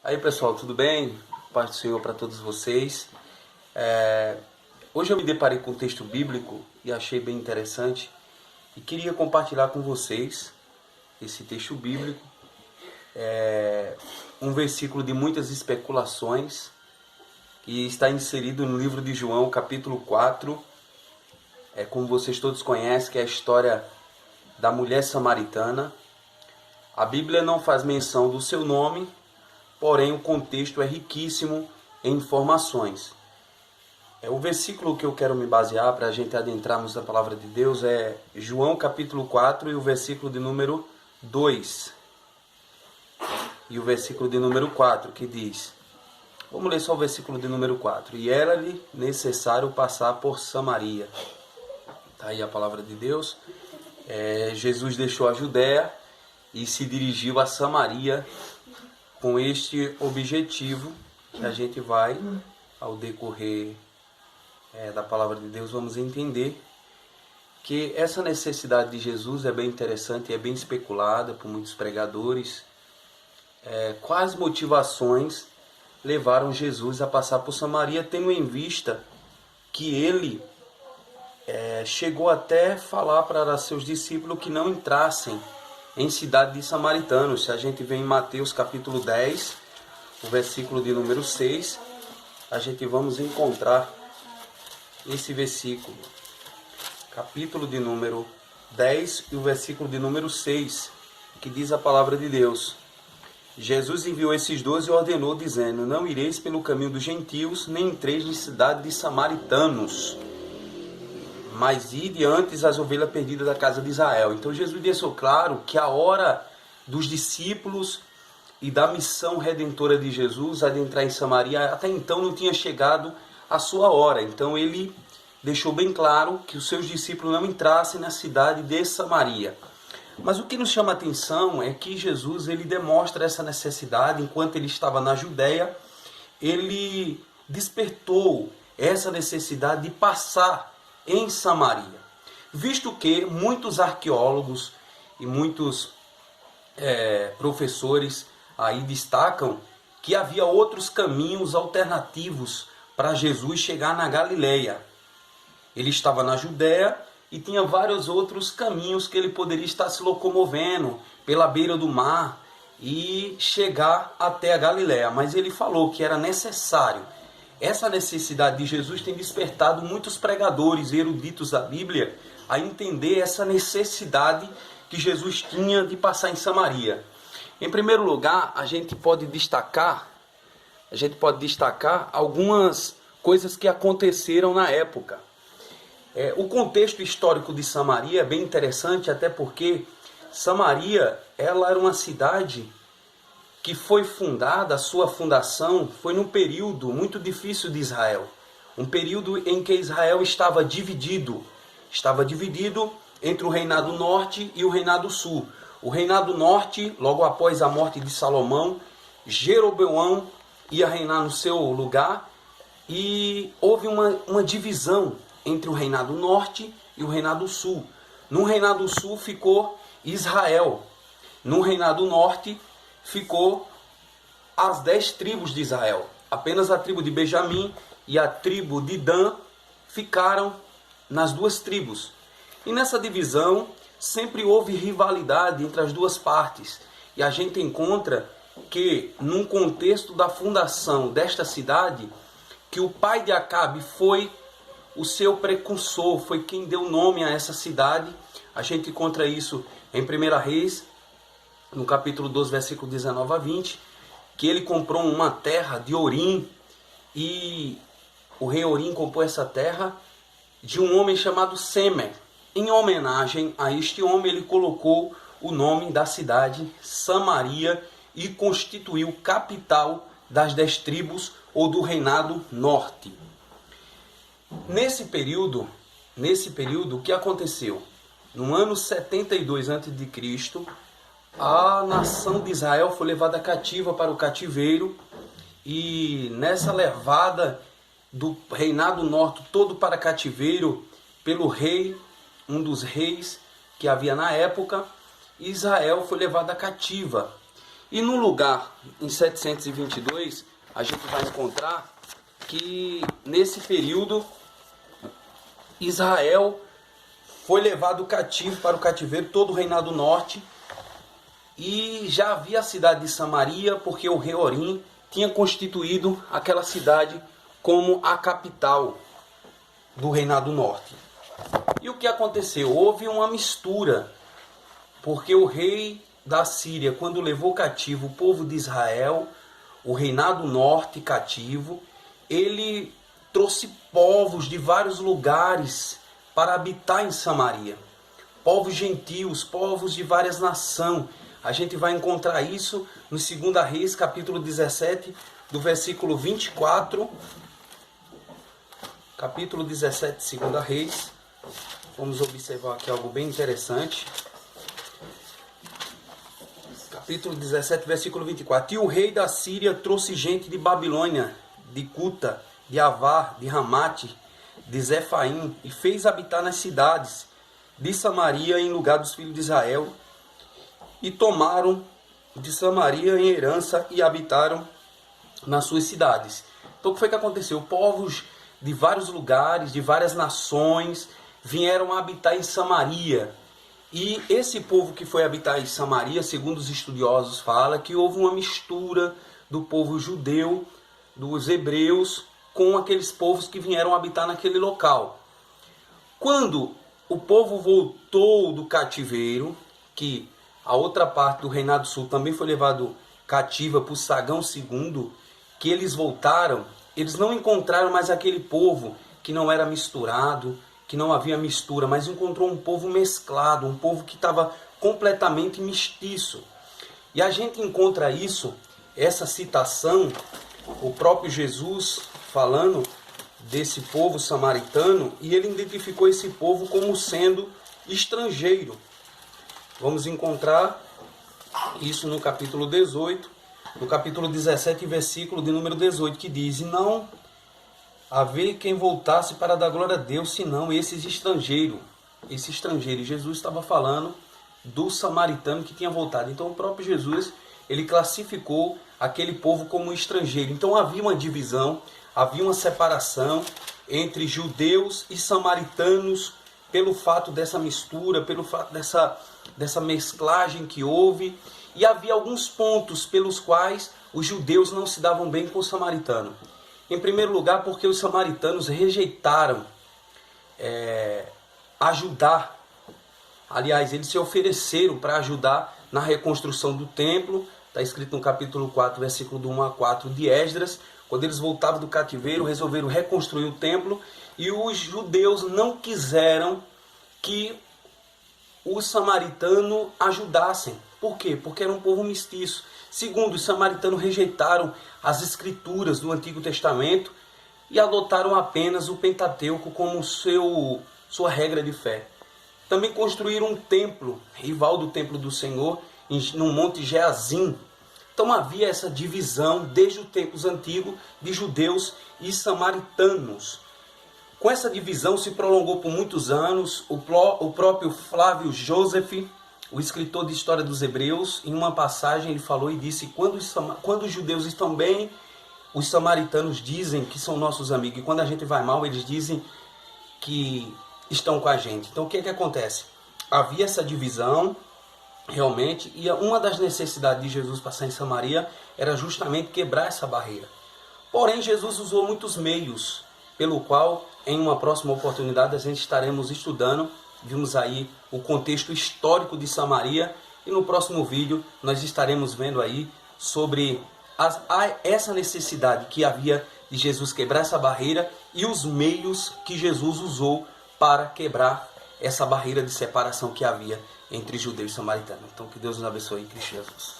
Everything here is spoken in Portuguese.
Aí pessoal, tudo bem? Paz do Senhor para todos vocês. Hoje eu me deparei com um texto bíblico e achei bem interessante e queria compartilhar com vocês esse texto bíblico. Um versículo de muitas especulações que está inserido no livro de João, capítulo 4. Como vocês todos conhecem, que é a história da mulher samaritana. A Bíblia não faz menção do seu nome, porém o contexto é riquíssimo em informações. O versículo que eu quero me basear para a gente adentrarmos na palavra de Deus é João capítulo 4 e o versículo de número 2. E o versículo de número 4 que diz, vamos ler só o versículo de número 4. E era-lhe necessário passar por Samaria. Está aí a palavra de Deus. Jesus deixou a Judéia e se dirigiu a Samaria com este objetivo que a gente vai, ao decorrer da palavra de Deus, vamos entender que essa necessidade de Jesus é bem interessante e é bem especulada por muitos pregadores. Quais motivações levaram Jesus a passar por Samaria, tendo em vista que ele chegou até falar para seus discípulos que não entrassem em cidade de samaritanos. Se a gente vê em Mateus capítulo 10, o versículo de número 6, a gente vamos encontrar esse versículo. Capítulo de número 10 e o versículo de número 6, que diz a palavra de Deus. Jesus enviou esses 12 e ordenou, dizendo, não ireis pelo caminho dos gentios, nem entreis em cidade de samaritanos, mas ide antes as ovelhas perdidas da casa de Israel. Então Jesus deixou claro que a hora dos discípulos e da missão redentora de Jesus adentrar em Samaria, até então não tinha chegado a sua hora. Então ele deixou bem claro que os seus discípulos não entrassem na cidade de Samaria. Mas o que nos chama a atenção é que Jesus ele demonstra essa necessidade. Enquanto ele estava na Judéia, ele despertou essa necessidade de passar em Samaria, visto que muitos arqueólogos e muitos professores aí destacam que havia outros caminhos alternativos para Jesus chegar na Galileia. Ele estava na Judéia e tinha vários outros caminhos que ele poderia estar se locomovendo pela beira do mar e chegar até a Galileia, mas ele falou que era necessário. Essa necessidade de Jesus tem despertado muitos pregadores e eruditos da Bíblia a entender essa necessidade que Jesus tinha de passar em Samaria. Em primeiro lugar, a gente pode destacar algumas coisas que aconteceram na época. O contexto histórico de Samaria é bem interessante, até porque Samaria ela era uma cidade que foi fundada, a sua fundação foi num período muito difícil de Israel. Um período em que Israel estava dividido entre o reinado norte e o reinado sul. O reinado norte, logo após a morte de Salomão, Jeroboão ia reinar no seu lugar e houve uma divisão entre o reinado norte e o reinado sul. No reinado sul ficou Israel. No reinado norte ficou as 10 tribos de Israel. Apenas a tribo de Benjamim e a tribo de Dan ficaram nas duas tribos. E nessa divisão sempre houve rivalidade entre as duas partes. E a gente encontra que, num contexto da fundação desta cidade, que o pai de Acabe foi o seu precursor, foi quem deu nome a essa cidade. A gente encontra isso em 1 Reis, no capítulo 12, versículo 19 a 20, que ele comprou uma terra de Orim, e o rei Orim comprou essa terra de um homem chamado Semer. Em homenagem a este homem, ele colocou o nome da cidade Samaria e constituiu capital das 10 tribos ou do reinado norte. Nesse período, o que aconteceu? No ano 72 a.C., a nação de Israel foi levada cativa para o cativeiro, e nessa levada do reinado norte todo para cativeiro pelo rei, um dos reis que havia na época, Israel foi levada cativa. E no lugar, em 722, a gente vai encontrar que nesse período Israel foi levado cativo para o cativeiro, todo o reinado norte, e já havia a cidade de Samaria, porque o rei Orim tinha constituído aquela cidade como a capital do reinado norte. E o que aconteceu? Houve uma mistura, porque o rei da Síria, quando levou cativo o povo de Israel, o reinado norte cativo, ele trouxe povos de vários lugares para habitar em Samaria. Povos gentios, povos de várias nações. A gente vai encontrar isso no 2 Reis, capítulo 17, do versículo 24. Capítulo 17, 2 Reis. Vamos observar aqui algo bem interessante. Capítulo 17, versículo 24. E o rei da Síria trouxe gente de Babilônia, de Cuta, de Avar, de Ramate, de Zefaim, e fez habitar nas cidades de Samaria em lugar dos filhos de Israel, e tomaram de Samaria em herança e habitaram nas suas cidades. Então o que foi que aconteceu? Povos de vários lugares, de várias nações, vieram habitar em Samaria. E esse povo que foi habitar em Samaria, segundo os estudiosos, fala que houve uma mistura do povo judeu, dos hebreus, com aqueles povos que vieram habitar naquele local. Quando o povo voltou do cativeiro, que a outra parte do Reinado Sul também foi levado cativa por Sagão II, que eles voltaram, eles não encontraram mais aquele povo que não era misturado, que não havia mistura, mas encontrou um povo mesclado, um povo que estava completamente mestiço. E a gente encontra isso, essa citação, o próprio Jesus falando desse povo samaritano, e ele identificou esse povo como sendo estrangeiro. Vamos encontrar isso no capítulo 18, no capítulo 17, versículo de número 18, que diz: E não haver quem voltasse para dar glória a Deus, senão esses estrangeiros. Esse estrangeiro, Jesus estava falando do samaritano que tinha voltado. Então o próprio Jesus, ele classificou aquele povo como estrangeiro. Então havia uma divisão, havia uma separação entre judeus e samaritanos, pelo fato dessa mistura, pelo fato dessa mesclagem que houve. E havia alguns pontos pelos quais os judeus não se davam bem com o samaritano. Em primeiro lugar, porque os samaritanos rejeitaram ajudar. Aliás, eles se ofereceram para ajudar na reconstrução do templo. Está escrito no capítulo 4, versículo do 1 a 4 de Esdras. Quando eles voltavam do cativeiro, resolveram reconstruir o templo. E os judeus não quiseram que os samaritanos ajudassem. Por quê? Porque era um povo mestiço. Segundo, os samaritanos rejeitaram as escrituras do Antigo Testamento e adotaram apenas o Pentateuco como sua regra de fé. Também construíram um templo, rival do templo do Senhor, no Monte Geazim. Então havia essa divisão desde os tempos antigos de judeus e samaritanos. Com essa divisão se prolongou por muitos anos. O próprio Flávio Joseph, o escritor de História dos Hebreus, em uma passagem ele falou e disse: quando os judeus estão bem, os samaritanos dizem que são nossos amigos, e quando a gente vai mal, eles dizem que estão com a gente. Então o que é que acontece? Havia essa divisão realmente, e uma das necessidades de Jesus passar em Samaria era justamente quebrar essa barreira. Porém, Jesus usou muitos meios, pelo qual em uma próxima oportunidade a gente estaremos estudando. Vimos aí o contexto histórico de Samaria, e no próximo vídeo nós estaremos vendo aí sobre essa necessidade que havia de Jesus quebrar essa barreira e os meios que Jesus usou para quebrar essa barreira de separação que havia entre judeus e samaritanos. Então que Deus nos abençoe em Cristo Jesus.